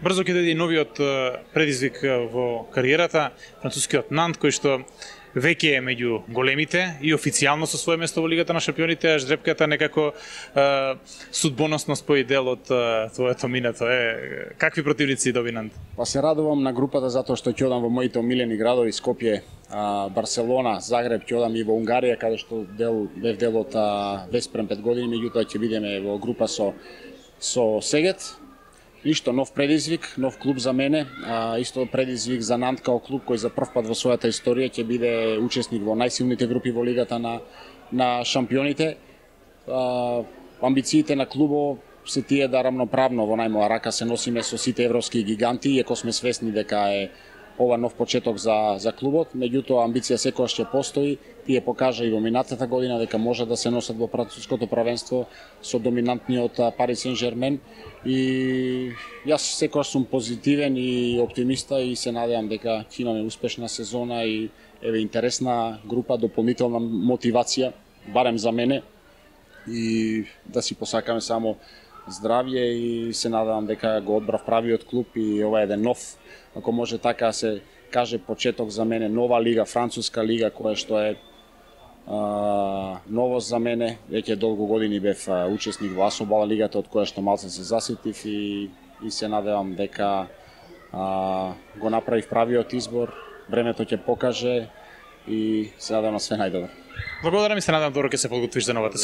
Брзо ќе дојде и новиот предизвик во кариерата, францускиот Нант, кој што веќе е меѓу големите и официјално со свое место во Лигата на шампионите, а ждрепката некако судбоносно спои дел од твоето минато. Какви противници доби Нант? Па се радувам на групата затоа што ќе одам во моите омилени градови Скопје, Барселона, Загреб, ќе одам и во Унгарија, каде што бев дел од Веспрем 5 години, меѓутоа ќе бидеме во група со Сегет. Ништо, нов предизвик, нов клуб за мене, исто предизвик за Нант као клуб кој за прв пат во својата историја ќе биде учесник во најсилните групи во Лигата на шампионите. Амбициите на клубот се тие да рамноправно во најмала рака се носиме со сите европски гиганти, иако сме свесни дека е ова нов почеток за клубот, меѓутоа амбиција секогаш ќе постои. Тие покажа и во минатата година дека може да се носат во француското правенство со доминантниот Пари Сен-Жермен, и јас секогаш сум позитивен и оптимиста и се надевам дека ќе имаме успешна сезона и интересна група, дополнителна мотивација, барем за мене, и да си посакаме само здравје и се надевам дека го одбрав правиот клуб и ова е еден нов, ако може така се каже, почеток за мене, нова лига, француска лига, која што е новост за мене. Веќе долго години бев учесник во Асобал лигата, од која што малце се заситив и се надевам дека го направив правиот избор. Времето ќе покаже и се надевам на све најдобро. Благодарам и се надевам добро ќе се подготвиш за новата